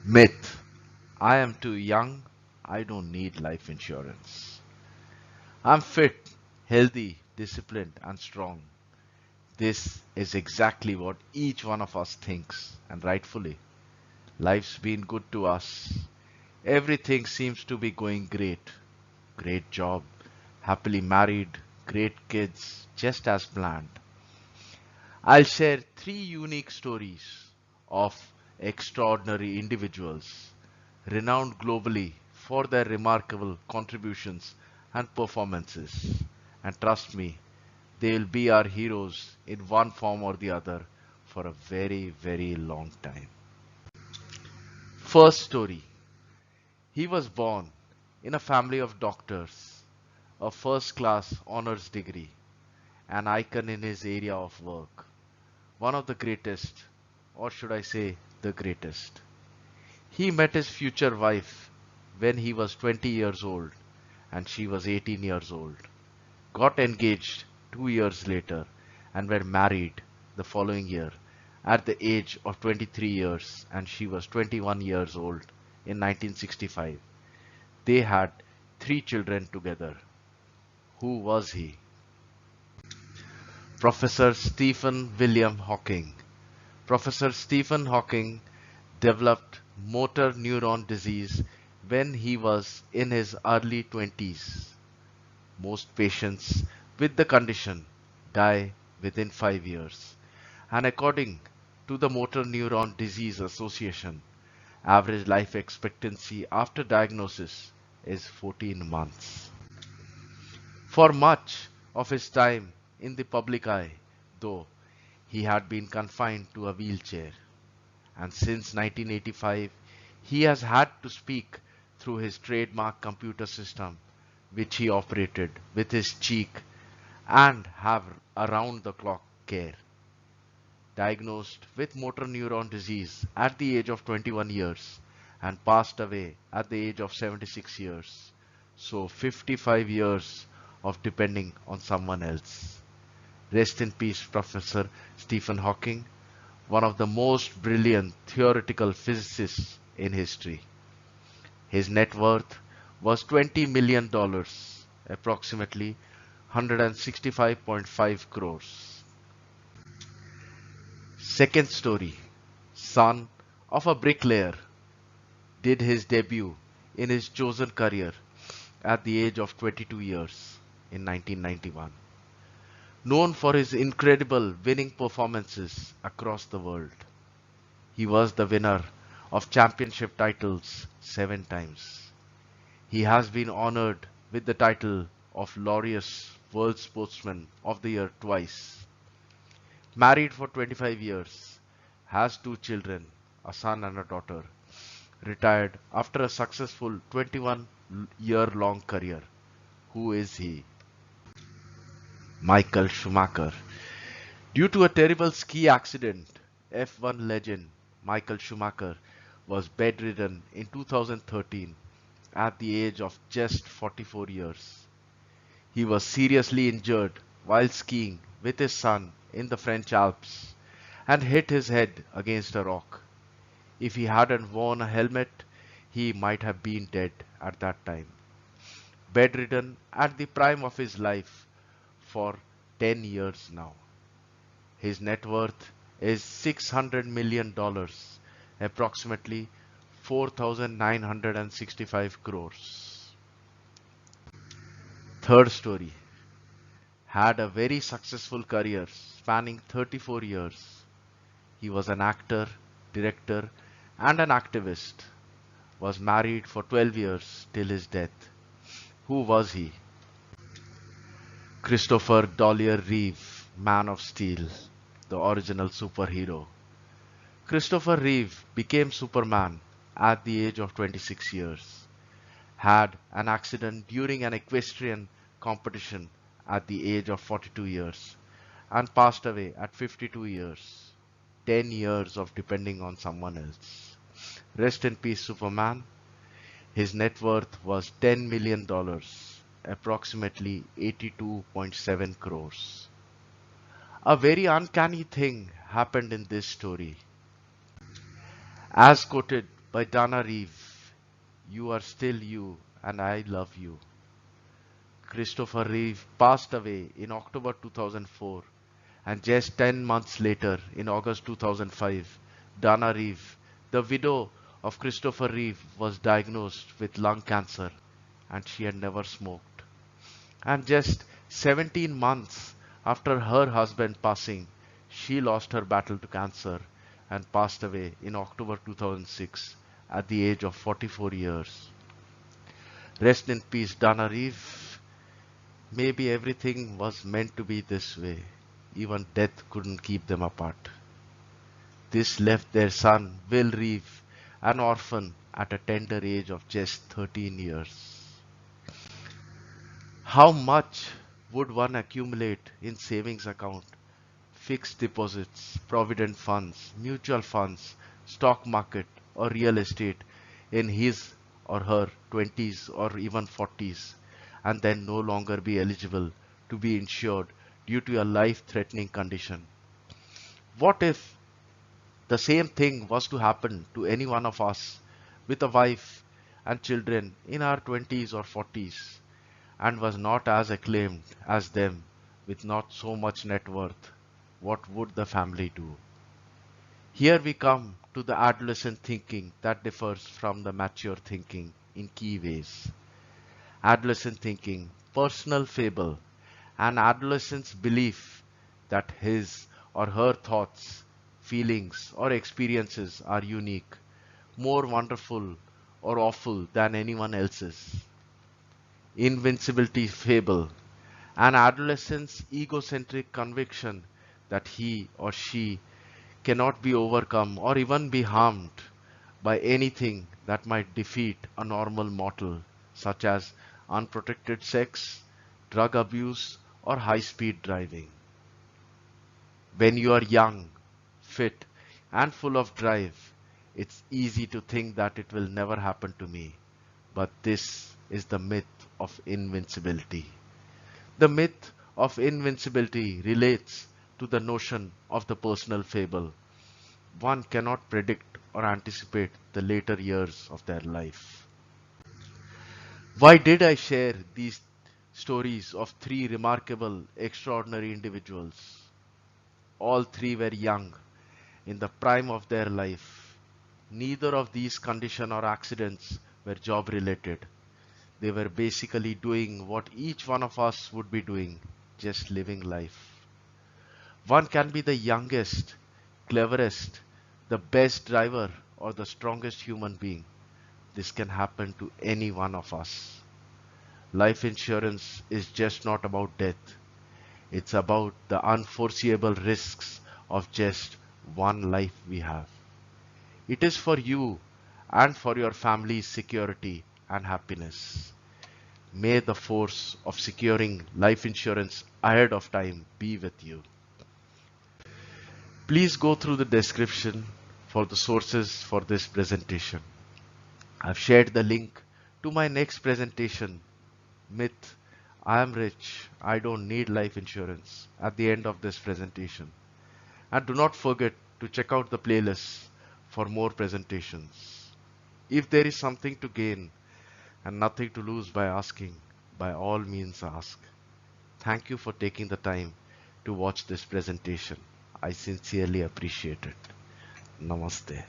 Myth: I am too young, I don't need life insurance. I'm fit, healthy, disciplined, and strong. This is exactly what each one of us thinks, and rightfully. Life's been good to us. Everything seems to be going great. Great job, happily married, great kids, just as planned. I'll share three unique stories of extraordinary individuals, renowned globally for their remarkable contributions and performances. And trust me, they will be our heroes in one form or the other for a very, very long time. First story. He was born in a family of doctors, a first class honors degree, an icon in his area of work, one of the greatest, or should I say, the greatest. He met his future wife when he was 20 years old and she was 18 years old, got engaged 2 years later, and were married the following year at the age of 23 years and she was 21 years old in 1965. They had three children together. Who was he? Professor Stephen William Hawking. Professor Stephen Hawking developed motor neuron disease when he was in his early 20s. Most patients with the condition die within 5 years. And according to the Motor Neuron Disease Association, average life expectancy after diagnosis is 14 months. For much of his time in the public eye, though, he had been confined to a wheelchair. And since 1985, he has had to speak through his trademark computer system, which he operated with his cheek, and have around the clock care. Diagnosed with motor neuron disease at the age of 21 years and passed away at the age of 76 years. So 55 years of depending on someone else. Rest in peace, Professor Stephen Hawking, one of the most brilliant theoretical physicists in history. His net worth was $20 million, approximately 165.5 crores. Second story. Son of a bricklayer did his debut in his chosen career at the age of 22 years in 1991. Known for his incredible winning performances across the world, he was the winner of championship titles 7 times. He has been honored with the title of Laureus World Sportsman of the Year twice. Married for 25 years, has two children, a son and a daughter. Retired after a successful 21-year-long career. Who is he? Michael Schumacher. Due to a terrible ski accident, F1 legend Michael Schumacher was bedridden in 2013 at the age of just 44 years. He was seriously injured while skiing with his son in the French Alps and hit his head against a rock. If he hadn't worn a helmet, he might have been dead at that time. Bedridden at the prime of his life for 10 years now. His net worth is $600 million, approximately 4,965 crores. Third story. Had a very successful career spanning 34 years. He was an actor, director, and an activist. Was married for 12 years till his death. Who was he? Christopher Dollier Reeve, Man of Steel, the original superhero. Christopher Reeve became Superman at the age of 26 years. Had an accident during an equestrian competition at the age of 42 years and passed away at 52 years. 10 years of depending on someone else. Rest in peace, Superman. His net worth was $10 million, approximately 82.7 crores. A very uncanny thing happened in this story. As quoted by Dana Reeve. You are still you, and I love you. Christopher Reeve passed away in October 2004, and just 10 months later, in August 2005, Dana Reeve, the widow of Christopher Reeve, was diagnosed with lung cancer, and she had never smoked. And just 17 months after her husband passing, she lost her battle to cancer and passed away in October 2006 at the age of 44 years. Rest in peace, Dana Reeve. Maybe everything was meant to be this way. Even death couldn't keep them apart. This left their son, Will Reeve, an orphan at a tender age of just 13 years. How much would one accumulate in savings account, fixed deposits, provident funds, mutual funds, stock market, or real estate in his or her 20s or even 40s, and then no longer be eligible to be insured due to a life-threatening condition? What if the same thing was to happen to any one of us with a wife and children in our 20s or 40s and was not as acclaimed as them with not so much net worth? What would the family do? Here we come to the adolescent thinking that differs from the mature thinking in key ways. Adolescent thinking, personal fable, an adolescent's belief that his or her thoughts, feelings, or experiences are unique, more wonderful or awful than anyone else's. Invincibility fable, an adolescent's egocentric conviction that he or she cannot be overcome or even be harmed by anything that might defeat a normal mortal, such as unprotected sex, drug abuse, or high speed driving. When you are young, fit, and full of drive, it's easy to think that it will never happen to me. But this is the myth of invincibility. The myth of invincibility relates to the notion of the personal fable. One cannot predict or anticipate the later years of their life. Why did I share these stories of three remarkable, extraordinary individuals? All three were young, in the prime of their life. Neither of these conditions or accidents were job related. They were basically doing what each one of us would be doing, just living life. One can be the youngest, cleverest, the best driver, or the strongest human being. This can happen to any one of us. Life insurance is just not about death. It's about the unforeseeable risks of just one life we have. It is for you and for your family's security and happiness. May the force of securing life insurance ahead of time be with you. Please go through the description for the sources for this presentation. I've shared the link to my next presentation, Myth, I am rich, I don't need life insurance, at the end of this presentation. And do not forget to check out the playlist for more presentations. If there is something to gain and nothing to lose by asking, by all means ask. Thank you for taking the time to watch this presentation. I sincerely appreciate it. Namaste.